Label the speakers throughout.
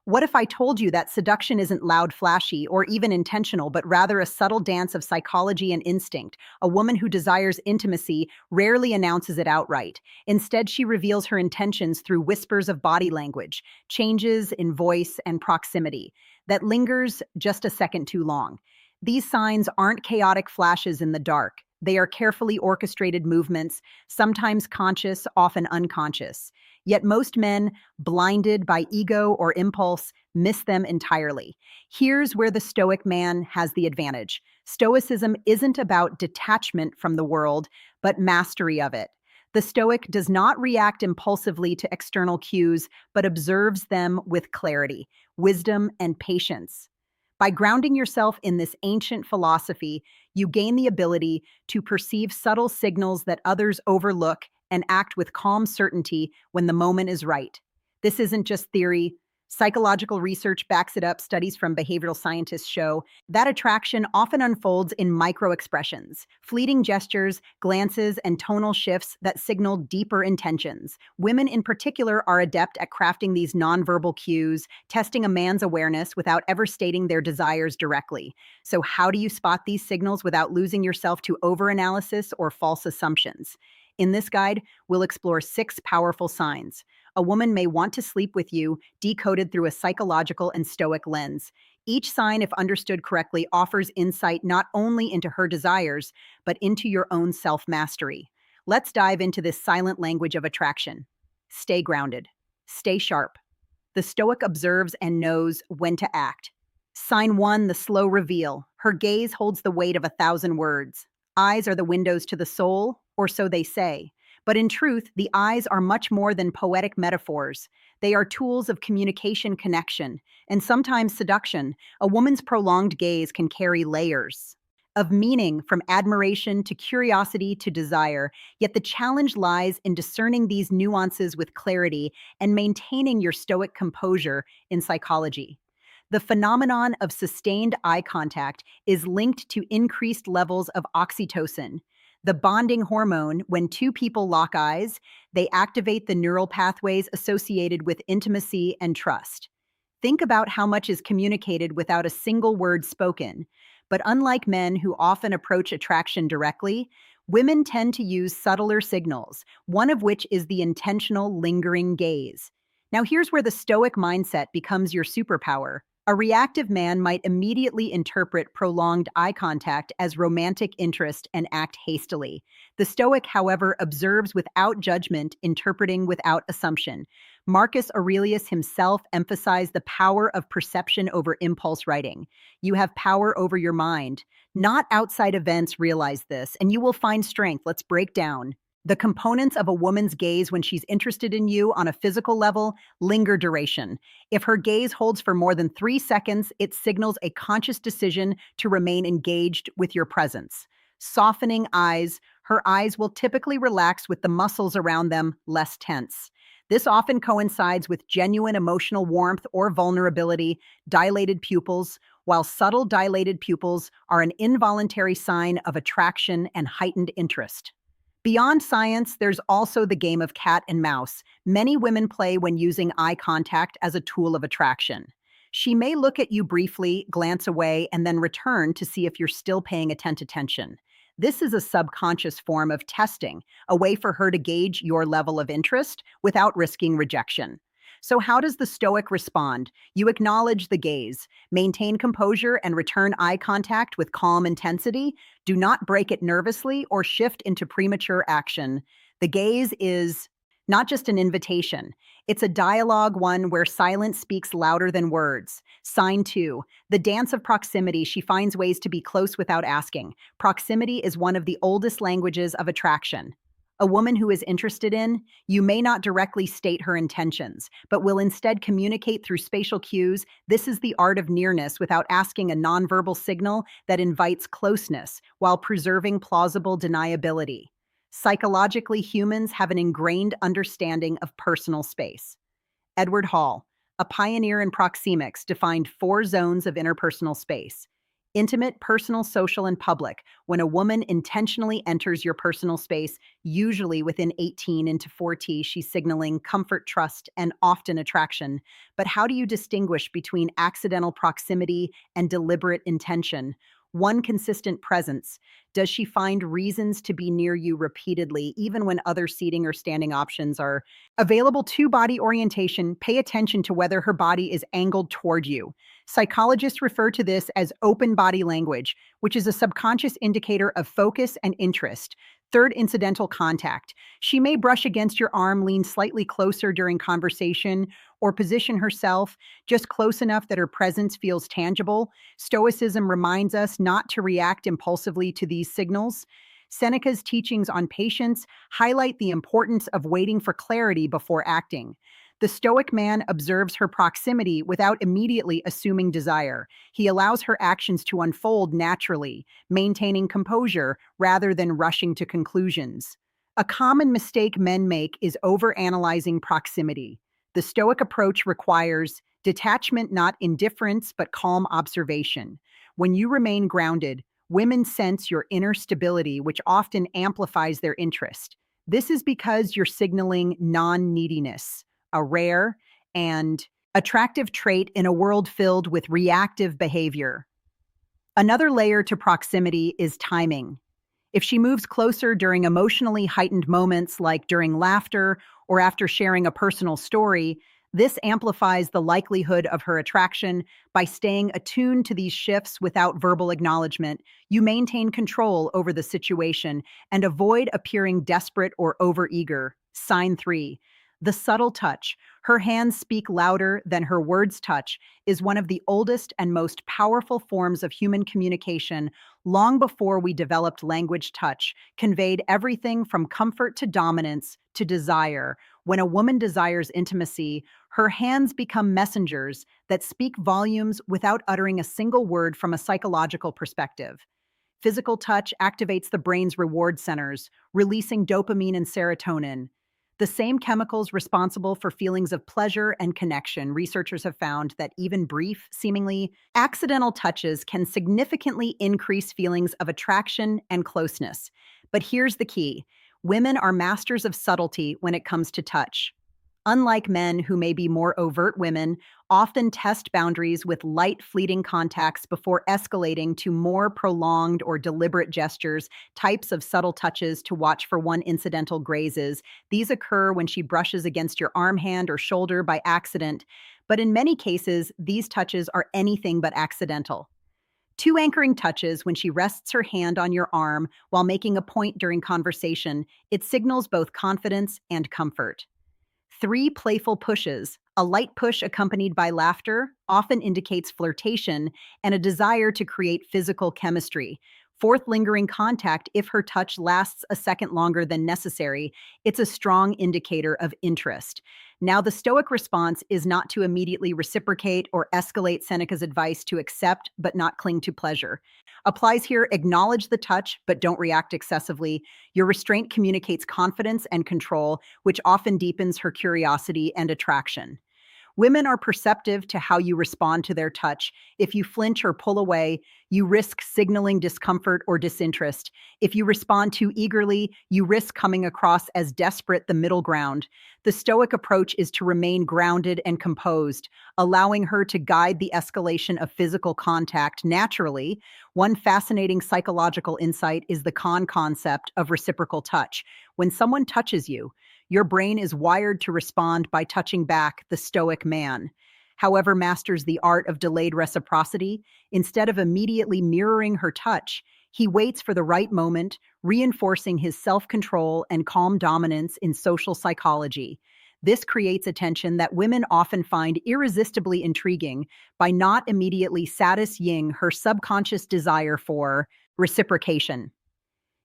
Speaker 1: What if I told you that seduction isn't loud, flashy, or even intentional, but rather a subtle dance of psychology and instinct? A woman who desires intimacy rarely announces it outright. Instead, she reveals her intentions through whispers of body language, changes in voice, and proximity that lingers just a second too long. These signs aren't chaotic flashes in the dark. They are carefully orchestrated movements, sometimes conscious, often unconscious. Yet most men, blinded by ego or impulse, miss them entirely. Here's where the Stoic man has the advantage. Stoicism isn't about detachment from the world, but mastery of it. The Stoic does not react impulsively to external cues, but observes them with clarity, wisdom, and patience. By grounding yourself in this ancient philosophy, you gain the ability to perceive subtle signals that others overlook and act with calm certainty when the moment is right. This isn't just theory. Psychological research backs it up. Studies from behavioral scientists show that attraction often unfolds in micro expressions, fleeting gestures, glances, and tonal shifts that signal deeper intentions. Women in particular are adept at crafting these nonverbal cues, testing a man's awareness without ever stating their desires directly. So how do you spot these signals without losing yourself to overanalysis or false assumptions? In this guide, we'll explore 6 powerful signs. A woman may want to sleep with you, decoded through a psychological and Stoic lens. Each sign, if understood correctly, offers insight not only into her desires, but into your own self-mastery. Let's dive into this silent language of attraction. Stay grounded. Stay sharp. The Stoic observes and knows when to act. Sign 1, the slow reveal. Her gaze holds the weight of 1,000 words. Eyes are the windows to the soul, or so they say. But in truth, the eyes are much more than poetic metaphors. They are tools of communication, connection, and sometimes seduction. A woman's prolonged gaze can carry layers of meaning, from admiration to curiosity to desire. Yet the challenge lies in discerning these nuances with clarity and maintaining your Stoic composure in psychology. The phenomenon of sustained eye contact is linked to increased levels of oxytocin, the bonding hormone. When two people lock eyes, they activate the neural pathways associated with intimacy and trust. Think about how much is communicated without a single word spoken. But unlike men who often approach attraction directly, women tend to use subtler signals, one of which is the intentional, lingering gaze. Now, here's where the Stoic mindset becomes your superpower. A reactive man might immediately interpret prolonged eye contact as romantic interest and act hastily. The Stoic, however, observes without judgment, interpreting without assumption. Marcus Aurelius himself emphasized the power of perception over impulse writing. You have power over your mind. Not outside events realize this, and you will find strength. Let's break down the components of a woman's gaze when she's interested in you on a physical level. Linger duration. If her gaze holds for more than 3 seconds, it signals a conscious decision to remain engaged with your presence. Softening eyes. Her eyes will typically relax with the muscles around them less tense. This often coincides with genuine emotional warmth or vulnerability. Dilated pupils. While subtle dilated pupils are an involuntary sign of attraction and heightened interest. Beyond science, there's also the game of cat and mouse. Many women play when using eye contact as a tool of attraction. She may look at you briefly, glance away, and then return to see if you're still paying attention. This is a subconscious form of testing, a way for her to gauge your level of interest without risking rejection. So how does the Stoic respond? You acknowledge the gaze, maintain composure, and return eye contact with calm intensity. Do not break it nervously or shift into premature action. The gaze is not just an invitation. It's a dialogue, one where silence speaks louder than words. Sign 2, the dance of proximity. She finds ways to be close without asking. Proximity is one of the oldest languages of attraction. A woman who is interested in, you may not directly state her intentions, but will instead communicate through spatial cues. This is the art of nearness without asking, a nonverbal signal that invites closeness while preserving plausible deniability. Psychologically, humans have an ingrained understanding of personal space. Edward Hall, a pioneer in proxemics, defined 4 zones of interpersonal space. Intimate, personal, social, and public. When a woman intentionally enters your personal space, usually within 18 into 40, she's signaling comfort, trust, and often attraction. But how do you distinguish between accidental proximity and deliberate intention? One consistent presence. Does she find reasons to be near you repeatedly, even when other seating or standing options are available? To body orientation, pay attention to whether her body is angled toward you. Psychologists refer to this as open body language, which is a subconscious indicator of focus and interest. Third, incidental contact. She may brush against your arm, lean slightly closer during conversation, or position herself just close enough that her presence feels tangible. Stoicism reminds us not to react impulsively to these signals. Seneca's teachings on patience highlight the importance of waiting for clarity before acting. The Stoic man observes her proximity without immediately assuming desire. He allows her actions to unfold naturally, maintaining composure rather than rushing to conclusions. A common mistake men make is overanalyzing proximity. The Stoic approach requires detachment, not indifference, but calm observation. When you remain grounded, women sense your inner stability, which often amplifies their interest. This is because you're signaling non-neediness, a rare and attractive trait in a world filled with reactive behavior. Another layer to proximity is timing. If she moves closer during emotionally heightened moments like during laughter or after sharing a personal story, this amplifies the likelihood of her attraction. By staying attuned to these shifts without verbal acknowledgement, you maintain control over the situation and avoid appearing desperate or overeager. Sign 3. The subtle touch. Her hands speak louder than her words touch is one of the oldest and most powerful forms of human communication. Long before we developed language, touch conveyed everything from comfort to dominance to desire. When a woman desires intimacy, her hands become messengers that speak volumes without uttering a single word. From a psychological perspective, physical touch activates the brain's reward centers, releasing dopamine and serotonin, the same chemicals responsible for feelings of pleasure and connection. Researchers have found that even brief, seemingly accidental touches can significantly increase feelings of attraction and closeness. But here's the key: women are masters of subtlety when it comes to touch. Unlike men, who may be more overt, women often test boundaries with light, fleeting contacts before escalating to more prolonged or deliberate gestures. Types of subtle touches to watch for: one, incidental grazes. These occur when she brushes against your arm, hand, or shoulder by accident, but in many cases, these touches are anything but accidental. Two, anchoring touches. When she rests her hand on your arm while making a point during conversation, it signals both confidence and comfort. Three, playful pushes. A light push accompanied by laughter often indicates flirtation and a desire to create physical chemistry. Fourth, lingering contact. If her touch lasts a second longer than necessary, it's a strong indicator of interest. Now, the Stoic response is not to immediately reciprocate or escalate. Seneca's advice to accept but not cling to pleasure applies here. Acknowledge the touch, but don't react excessively. Your restraint communicates confidence and control, which often deepens her curiosity and attraction. Women are perceptive to how you respond to their touch. If you flinch or pull away, you risk signaling discomfort or disinterest. If you respond too eagerly, you risk coming across as desperate. The middle ground. The Stoic approach is to remain grounded and composed, allowing her to guide the escalation of physical contact naturally. One fascinating psychological insight is the concept of reciprocal touch. When someone touches you, your brain is wired to respond by touching back. The Stoic man, however, masters the art of delayed reciprocity. Instead of immediately mirroring her touch, he waits for the right moment, reinforcing his self-control and calm dominance. In social psychology, this creates a tension that women often find irresistibly intriguing. By not immediately satisfying her subconscious desire for reciprocation,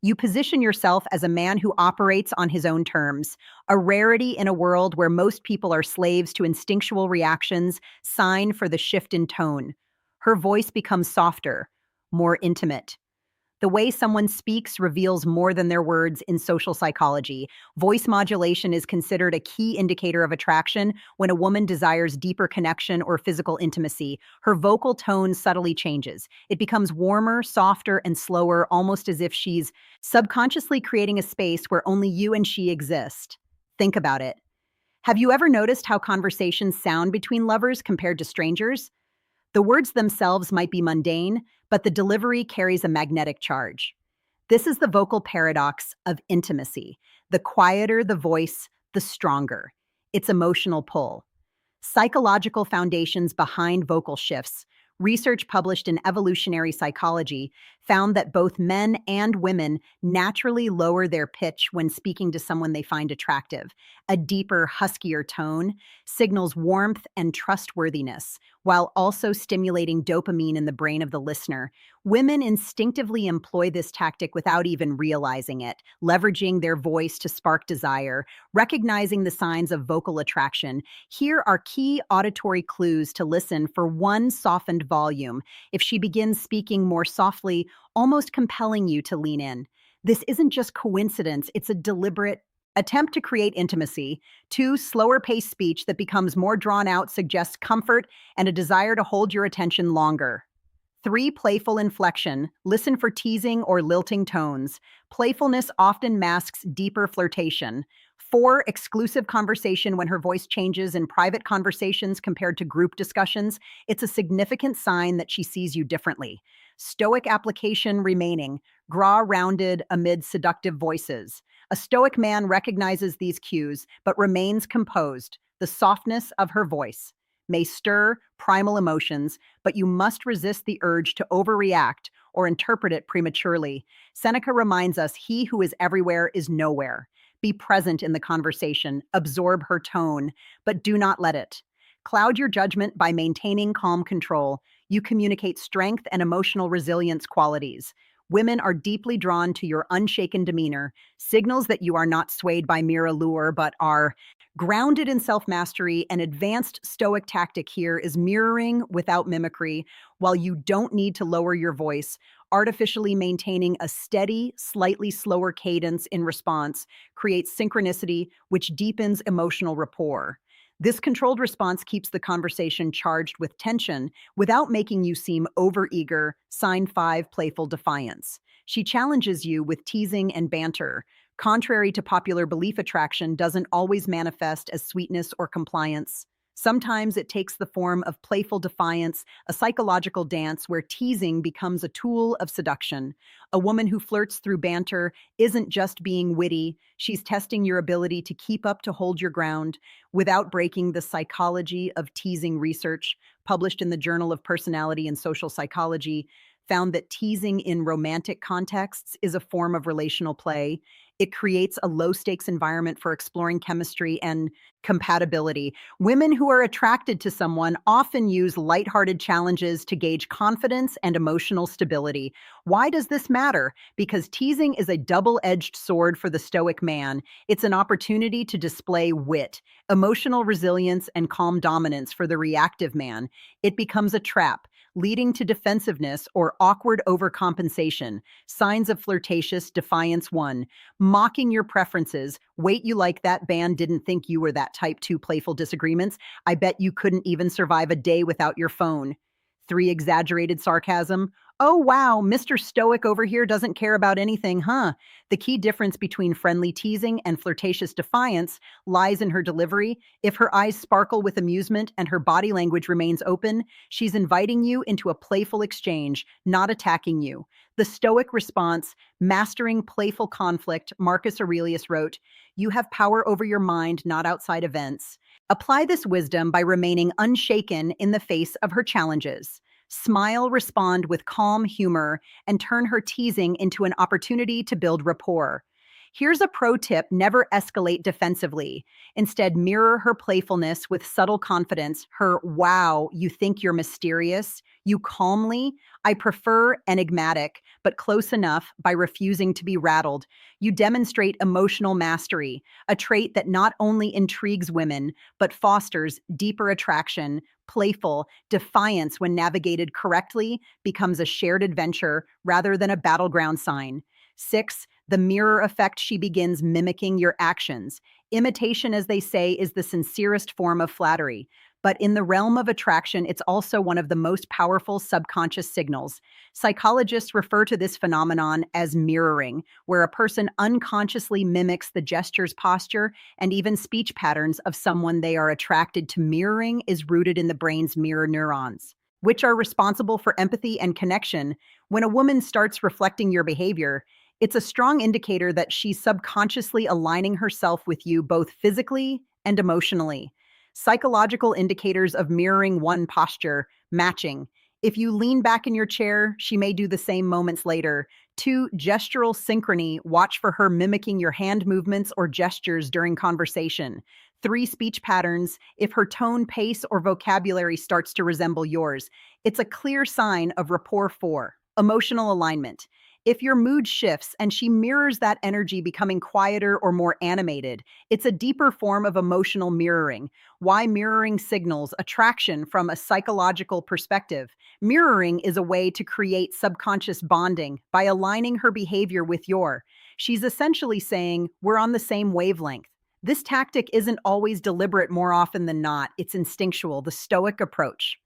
Speaker 1: you position yourself as a man who operates on his own terms, a rarity in a world where most people are slaves to instinctual reactions. Sign for the shift in tone. Her voice becomes softer, more intimate. The way someone speaks reveals more than their words in social psychology. Voice modulation is considered a key indicator of attraction. When a woman desires deeper connection or physical intimacy, her vocal tone subtly changes. It becomes warmer, softer, and slower, almost as if she's subconsciously creating a space where only you and she exist. Think about it. Have you ever noticed how conversations sound between lovers compared to strangers? The words themselves might be mundane, but the delivery carries a magnetic charge. This is the vocal paradox of intimacy. The quieter the voice, the stronger its emotional pull. Psychological foundations behind vocal shifts. Research published in Evolutionary Psychology found that both men and women naturally lower their pitch when speaking to someone they find attractive. A deeper, huskier tone signals warmth and trustworthiness, while also stimulating dopamine in the brain of the listener. Women instinctively employ this tactic without even realizing it, leveraging their voice to spark desire. Recognizing the signs of vocal attraction, here are key auditory clues to listen for. One, softened volume. If she begins speaking more softly, almost compelling you to lean in. This isn't just coincidence, it's a deliberate attempt to create intimacy. Two, slower paced speech that becomes more drawn out suggests comfort and a desire to hold your attention longer. Three, playful inflection. Listen for teasing or lilting tones. Playfulness often masks deeper flirtation. Four, exclusive conversation when her voice changes in private conversations compared to group discussions. It's a significant sign that she sees you differently. Stoic application remaining. Graw rounded amid seductive voices. A Stoic man recognizes these cues but remains composed. The softness of her voice may stir primal emotions, but you must resist the urge to overreact or interpret it prematurely. Seneca reminds us, he who is everywhere is nowhere. Be present in the conversation, absorb her tone, but do not let it cloud your judgment. By maintaining calm control, you communicate strength and emotional resilience qualities. Women are deeply drawn to your unshaken demeanor, signals that you are not swayed by mere allure, but are grounded in self-mastery. An advanced Stoic tactic here is mirroring without mimicry. While you don't need to lower your voice, artificially maintaining a steady, slightly slower cadence in response creates synchronicity, which deepens emotional rapport. This controlled response keeps the conversation charged with tension without making you seem overeager. Sign 5, playful defiance. She challenges you with teasing and banter. Contrary to popular belief, attraction doesn't always manifest as sweetness or compliance. Sometimes it takes the form of playful defiance, a psychological dance where teasing becomes a tool of seduction. A woman who flirts through banter isn't just being witty, she's testing your ability to keep up, to hold your ground without breaking. The psychology of teasing research, published in the Journal of Personality and Social Psychology, found that teasing in romantic contexts is a form of relational play. It creates a low-stakes environment for exploring chemistry and compatibility. Women who are attracted to someone often use lighthearted challenges to gauge confidence and emotional stability. Why does this matter? Because teasing is a double-edged sword for the Stoic man. It's an opportunity to display wit, emotional resilience, and calm dominance. For the reactive man, it becomes a trap, leading to defensiveness or awkward overcompensation. Signs of flirtatious defiance. 1. Mocking your preferences. Wait, you like that band? Didn't think you were that type. 2. Playful disagreements. I bet you couldn't even survive a day without your phone. 3. Exaggerated sarcasm. Oh, wow, Mr. Stoic over here doesn't care about anything, huh? The key difference between friendly teasing and flirtatious defiance lies in her delivery. If her eyes sparkle with amusement and her body language remains open, she's inviting you into a playful exchange, not attacking you. The Stoic response, mastering playful conflict. Marcus Aurelius wrote, "You have power over your mind, not outside events." Apply this wisdom by remaining unshaken in the face of her challenges. Smile, respond with calm humor, and turn her teasing into an opportunity to build rapport. Here's a pro tip: never escalate defensively. Instead, mirror her playfulness with subtle confidence, her wow, you think you're mysterious, you calmly, I prefer enigmatic, but close enough by refusing to be rattled. You demonstrate emotional mastery, a trait that not only intrigues women, but fosters deeper attraction. Playful defiance, when navigated correctly, becomes a shared adventure rather than a battleground sign. 6, the mirror effect: she begins mimicking your actions. Imitation, as they say, is the sincerest form of flattery. But in the realm of attraction, it's also one of the most powerful subconscious signals. Psychologists refer to this phenomenon as mirroring, where a person unconsciously mimics the gestures, posture, and even speech patterns of someone they are attracted to. Mirroring is rooted in the brain's mirror neurons, which are responsible for empathy and connection. When a woman starts reflecting your behavior, it's a strong indicator that she's subconsciously aligning herself with you both physically and emotionally. Psychological indicators of mirroring: 1, posture, matching. If you lean back in your chair, she may do the same moments later. 2, gestural synchrony. Watch for her mimicking your hand movements or gestures during conversation. 3, speech patterns. If her tone, pace, or vocabulary starts to resemble yours, it's a clear sign of rapport. 4, emotional alignment. If your mood shifts and she mirrors that energy, becoming quieter or more animated, it's a deeper form of emotional mirroring. Why mirroring signals attraction from a psychological perspective? Mirroring is a way to create subconscious bonding by aligning her behavior with your. She's essentially saying, we're on the same wavelength. This tactic isn't always deliberate; more often than not, it's instinctual. The Stoic approach.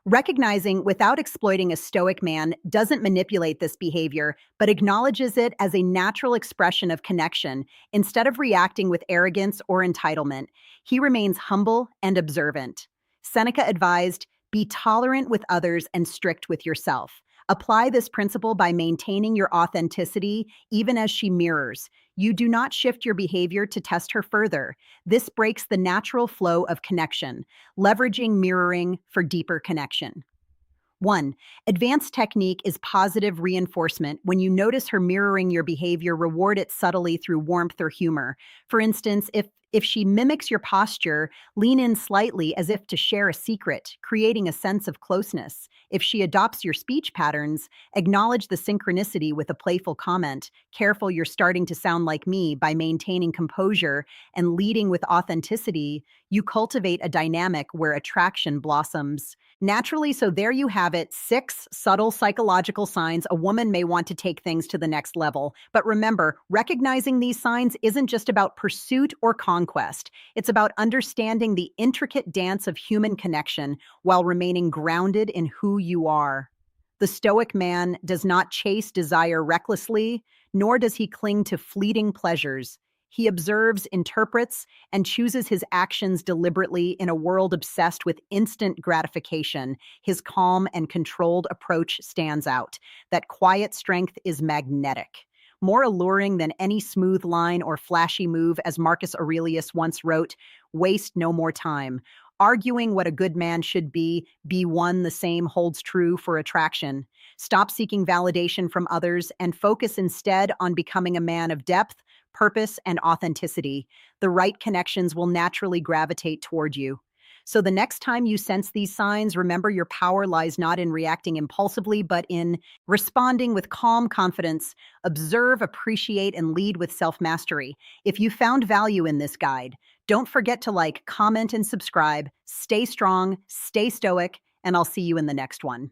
Speaker 1: Recognizing without exploiting: a Stoic man doesn't manipulate this behavior, but acknowledges it as a natural expression of connection. Instead of reacting with arrogance or entitlement, he remains humble and observant. Seneca advised, be tolerant with others and strict with yourself. Apply this principle by maintaining your authenticity even as she mirrors. You do not shift your behavior to test her further. This breaks the natural flow of connection, leveraging mirroring for deeper connection. 1, advanced technique is positive reinforcement. When you notice her mirroring your behavior, reward it subtly through warmth or humor. For instance, if she mimics your posture, lean in slightly as if to share a secret, creating a sense of closeness. If she adopts your speech patterns, acknowledge the synchronicity with a playful comment. Careful, you're starting to sound like me. By maintaining composure and leading with authenticity, you cultivate a dynamic where attraction blossoms naturally. So there you have it: 6 subtle psychological signs a woman may want to take things to the next level. But remember, recognizing these signs isn't just about pursuit or conquest. It's about understanding the intricate dance of human connection while remaining grounded in who you are. The Stoic man does not chase desire recklessly, nor does he cling to fleeting pleasures. He observes, interprets, and chooses his actions deliberately. In a world obsessed with instant gratification, his calm and controlled approach stands out. That quiet strength is magnetic, more alluring than any smooth line or flashy move. As Marcus Aurelius once wrote, waste no more time arguing what a good man should be one. The same holds true for attraction. Stop seeking validation from others and focus instead on becoming a man of depth, purpose, and authenticity. The right connections will naturally gravitate toward you. So the next time you sense these signs, remember your power lies not in reacting impulsively, but in responding with calm confidence. Observe, appreciate, and lead with self-mastery. If you found value in this guide, don't forget to like, comment, and subscribe. Stay strong, stay stoic, and I'll see you in the next one.